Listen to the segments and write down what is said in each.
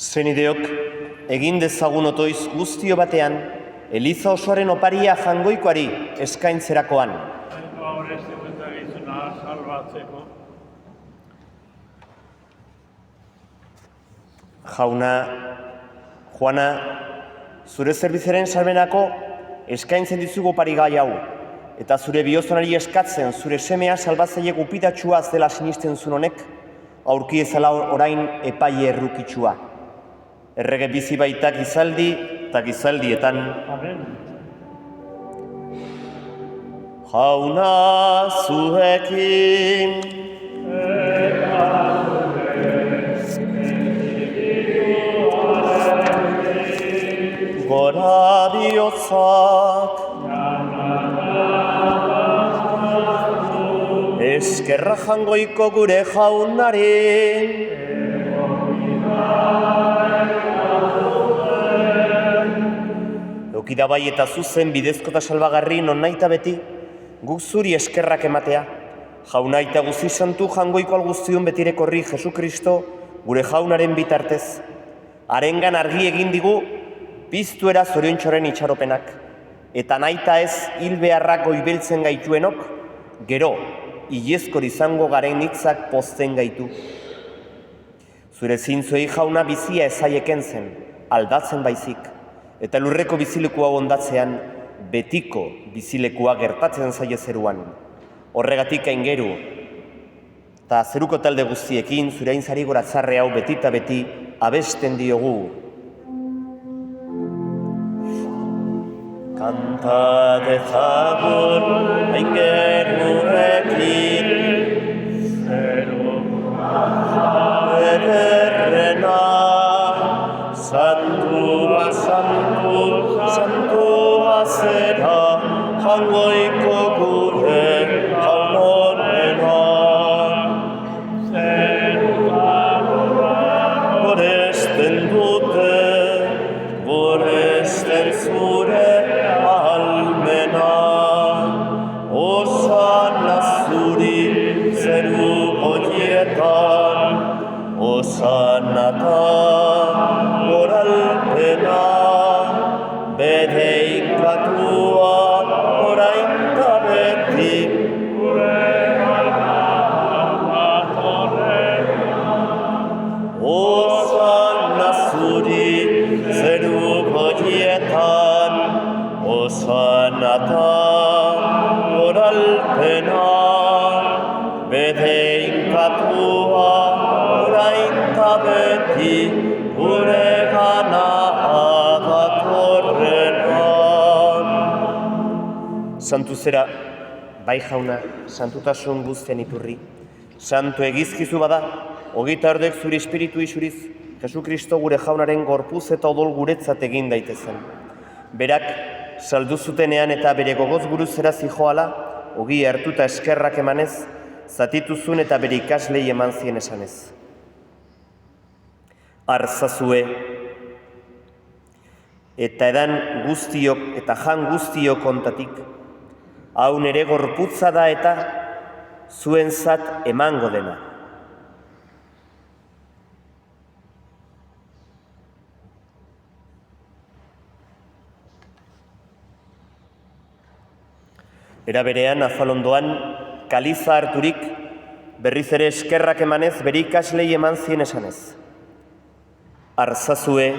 Zenideok, egin dezagun otoiz guztio batean, Eliza osoaren oparia jangoikoari eskaintzerakoan. Jauna, Juana, zure zerbizaren salmenako eskaintzen dizugu opari gai hau, eta zure biozonari eskatzen zure semea salbatzaile gupidatxua zela sinisten zuen honek, aurki ezala orain epaile errukitsua. Errege bizi baita gizaldi eta gizaldietan. Amen. Jauna zuekin. Gora bihotzak. Eskerra jangoiko gure jaunari. Eukida bai eta zuzen bidezko eta salbagarri non nahi eta beti, guk zuri eskerrak ematea. Jauna eta guzi santu jangoiko alguztiun betirekorri Jesu Kristo gure jaunaren bitartez. Harengan argi egin digu, piztuera zoriontxoren itxaropenak. Eta nahi eta ez hil beharrak goibeltzen gaituenok, gero, ilezkor izango garen hitzak pozten gaitu. Zure zintzuei jauna bizia ezaieken zen, aldatzen baizik. Eta lurreko bizilekua ondatzean, betiko bizilekua gertatzen zaie zeruan. Horregatik aingeru, eta zeruko talde guztiekin zure aintzari goratzarre hau beti eta beti abesten diogu. Kanta dezagun aingeruekin, ederrena, santua, santua zera, jangoiko gure jaunonena. Goresten dute, goresten zure almena. Osana zuri zeru horietan, osana ta goralpena. Bede ikatua orain da beti, osana zuri zeru horietan, osana ta goralpena. Bede ikatua orain da beti, gure gana santu zera, bai jauna, santutasun guztien iturri. Santu egizkizu bada, hogeita ordek zure espiritu isuriz, Jesu Kristo gure jaunaren gorpuz eta odol guretzat egin daitezen. Berak, saldu zutenean eta bere gogoz buruzera zijoala, ogi hartuta eskerrak emanez, zatituzun eta bere ikaslei eman zien esanez. Arzazue, eta edan guztiok eta jan guztiok ontatik, hau nere gorputza da eta zuentzat emango dena. Era berean, afalondoan, kaliza harturik, berriz ere eskerrak emanez, bere ikaslei eman zien esanez. Arzazue,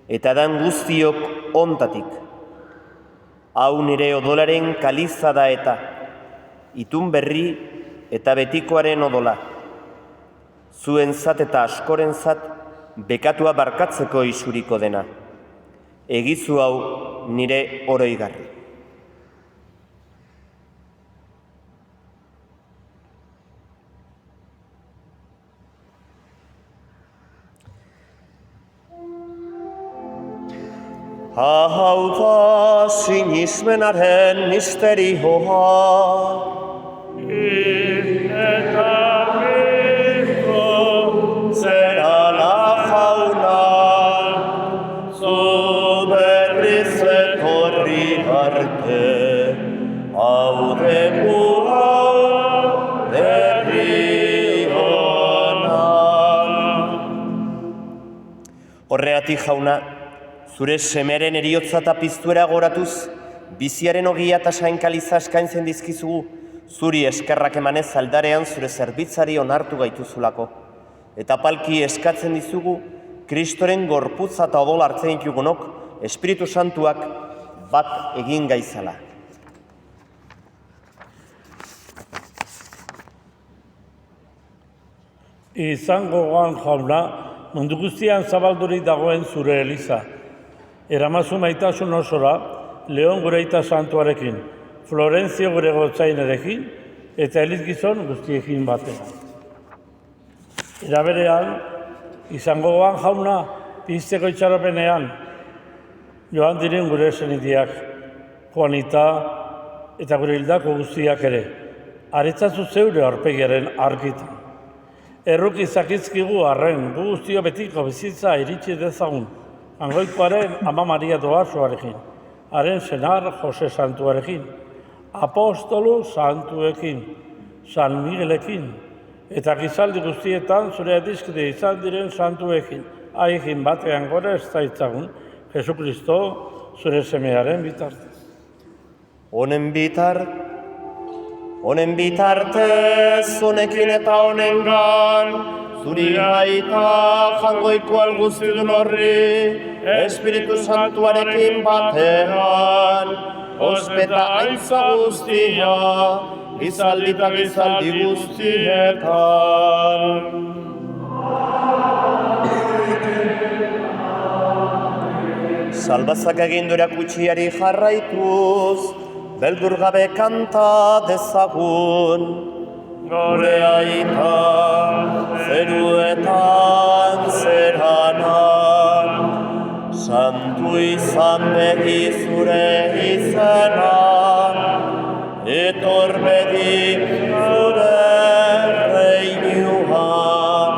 eta dan guztiok ontatik, hau nire odolaren kaliza da eta, itun berri eta betikoaren odola, zuentzat eta askorentzat bekatua barkatzeko isuriko dena, egizu hau nire oroigarri. Hau da sinismenaren misterioa. Eta Kristo zerala jauna, zu berriz etorri arte, hau dugu berri ona. Horregatik jauna, zure semearen eriotza eta piztuera goratuz, biziaren ogia eta sainkaliza eskaintzen dizkizugu, zuri eskerrak emanez aldarean zure zerbitzari onartu gaituzulako. Eta palki eskatzen dizugu, Kristoren gorputza eta odol hartzen ditugunok, Espiritu Santuak bat egin gaizala. Izangoan jauna, mundu guztian zabaldurik dagoen zure eliza. Eramazu maitasun osora, Leon gure aita santuarekin, Florentzio gure gotzainerekin, eta eliz gizon guztiekin batean. Era berean, izangoan jauna, pizteko itxaropenean, joan diren gure senideak, Juanita eta gure hildako guztiak ere, aretzatzu zeure aurpegiaren argitan. Erruk izakizkigu arren, gu guztio betiko bizitza iritsi dezagun, Angoikoaren Ama Maria Doazuarekin, haren senar Jose Santuarekin, apostolu santuekin, San Miguelekin, eta gizaldi guztietan zure adiskide izan diren santuekin, haiekin batean gora ez zaitzagun, Jesukristo zure semearen bitartez. Honen bitartez, honekin eta honengan, zuri aita jangoiko alguztidun horri, Espiritu Santuarekin batean, ospeta aintza guztia, gizaldi eta gizaldi guztietan. Salbazak egindu erakutxiari jarraituz, beldur gabe kanta dezagun. Gure aita, zeruetan zeranan, santu izan beti zure izenan, etor beti zure reinuan,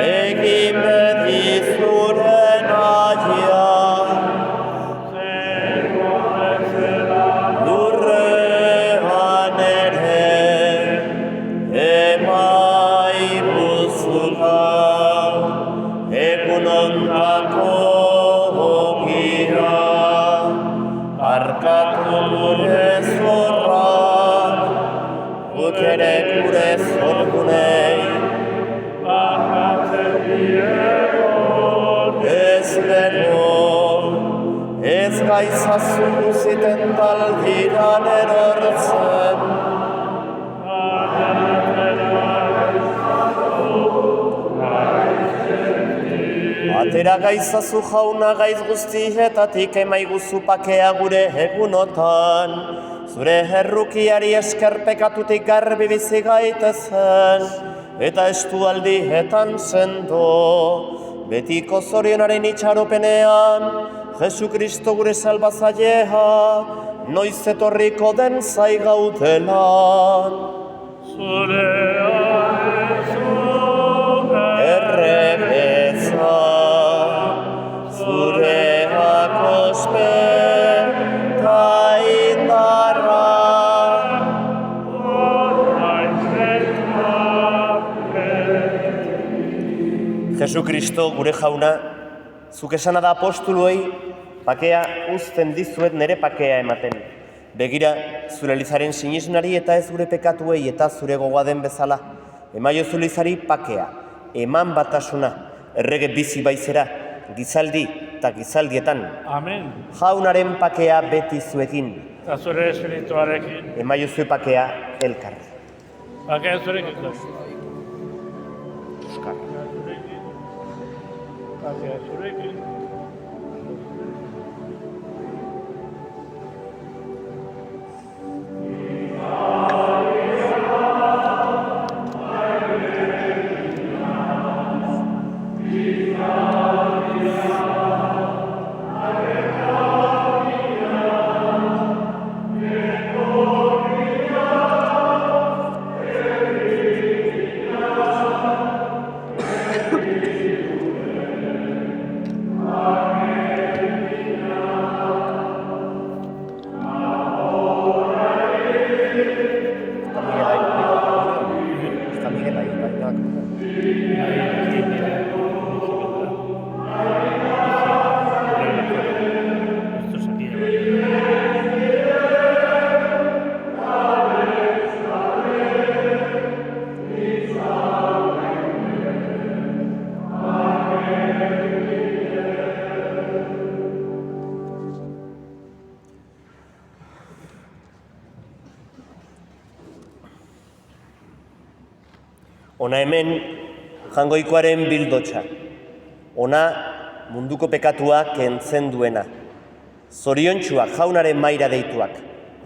egin beti zure nahian. Gure zorgunei ez bero, ez gaizazu ziten taldiran erortzen. Atera gaizazu jauna gaiz guztietatik emaiguzu pakea gure egunotan, zure herrukiari esker pekatutik garbi bizi gaitezen, eta estualdietan sendo, betiko zorionaren itxaropenean, Jesukristo gure salbazailea, noiz etorriko den zai gaudelan. Errebeza, zureak ospeta indarra. Jesukristo gure jauna, zuk esana da apostuluei, pakea uzten dizuet nere pakea ematen. Begira, zure Elizaren sinisnari eta ez gure pekatuei eta zure gogoa den bezala. Emaiozu Elizari pakea, eman batasuna, errege bizi baizera, gizaldi eta gizaldietan. Amen. Jaunaren pakea beti zuekin. Eta zure espirituarekin. Emaiozu pakea elkar. Pakea zurekin. Euskar. Pakea zurekin. Ona hemen jangoikoaren bildotxa. Ona munduko pekatua kentzen duena. Zoriontsuak jaunaren maira deituak.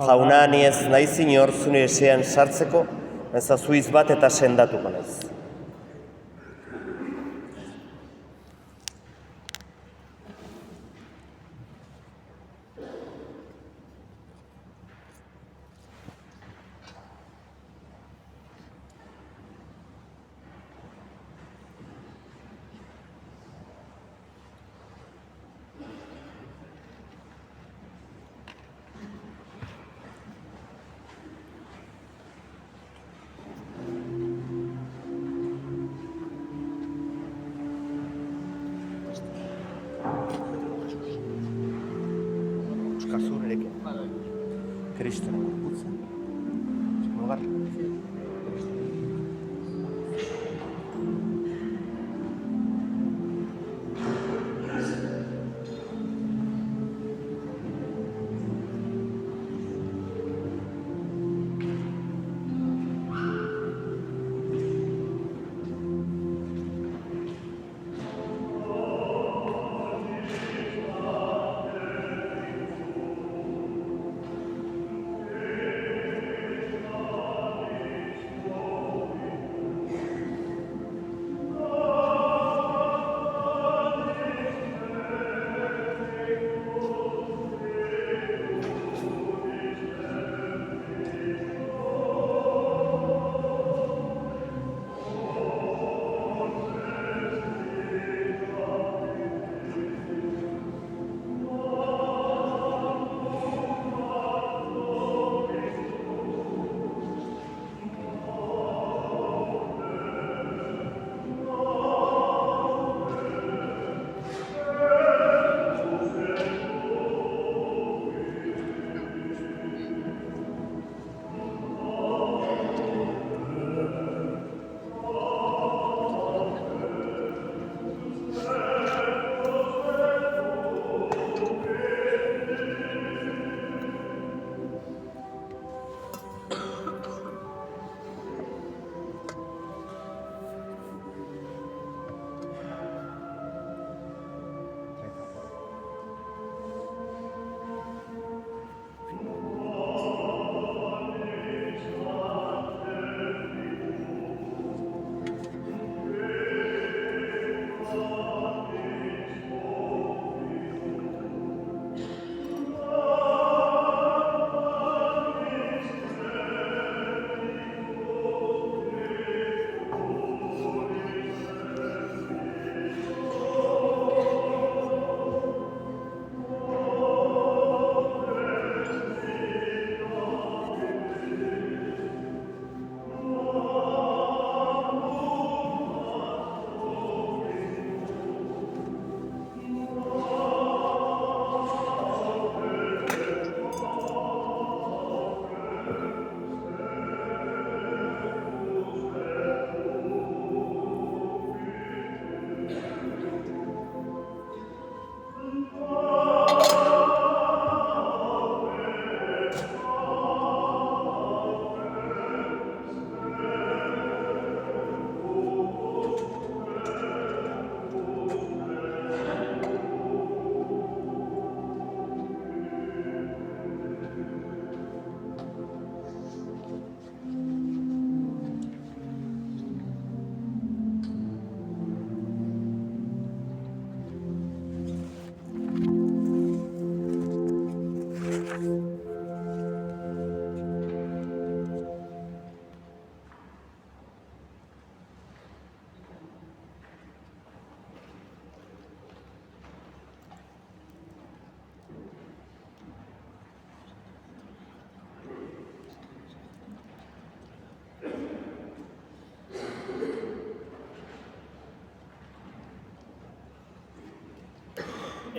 Jauna ni ez naiz inor zune esean sartzeko, ezazuiz bat eta sendatuko naiz. Oskazur erekin. Kristo. Mugar.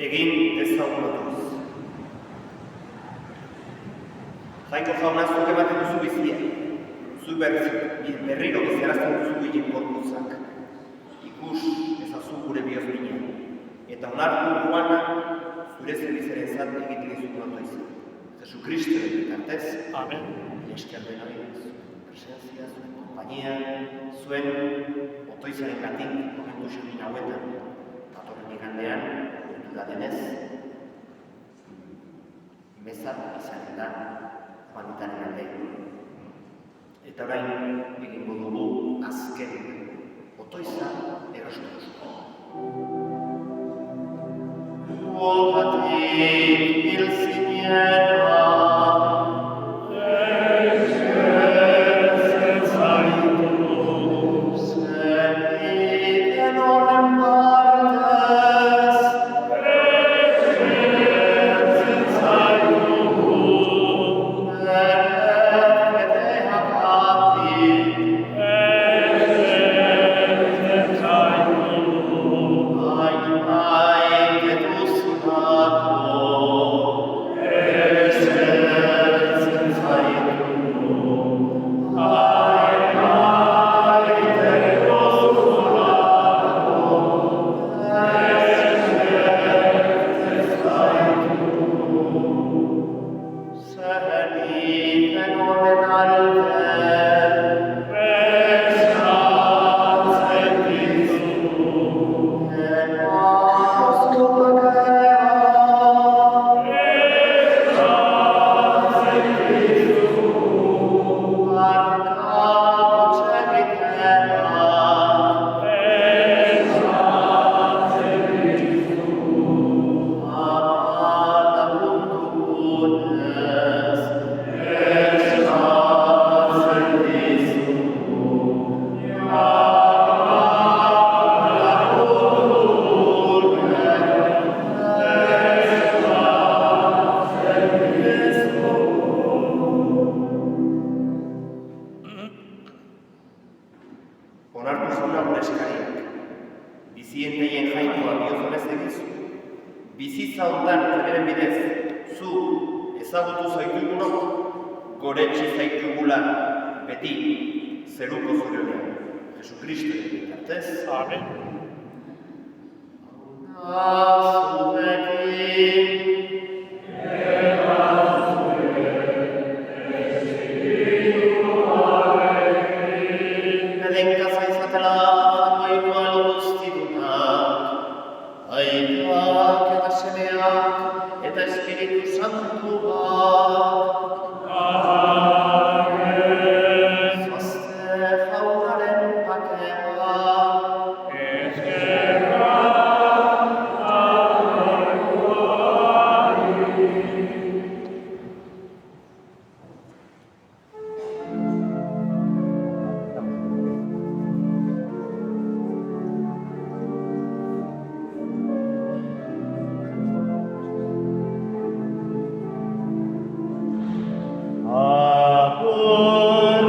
egin ezagunatuz. Jaiko jauna, zuk ematen duzu bizia. Zuk berriro biziarazten duzu ginen gorputzak. Ikus ezazu gure bihozmina. Eta onartu Juana, zure zerbizaren zat egiten dizut nortu izan. Jesucristoren bitartez. Amen. Esker dena zuen presentzia, zuen kompainia, zuen hauetan, datorren igandean, kultura denez, meza izanen da humanitaren alde. Eta orain egingo dugu azken otoiza errasotuz. Luogatik hil zinera, eskertzen zaitu, zeniten honen partez, eskertzen zaitu, onartu jauna gure eskariak. Bizienteien jainkoa biozonez egizu. Bizitza hontan zeberen bidez, zu ezagutu zaitugunok, goretsi zaitugula beti zeruko zorionean. Jesukristoren bitartez. Amen. Eta Espiritu Santua. Amen. Zoazte jaunaren pakea. Eskerra Agur,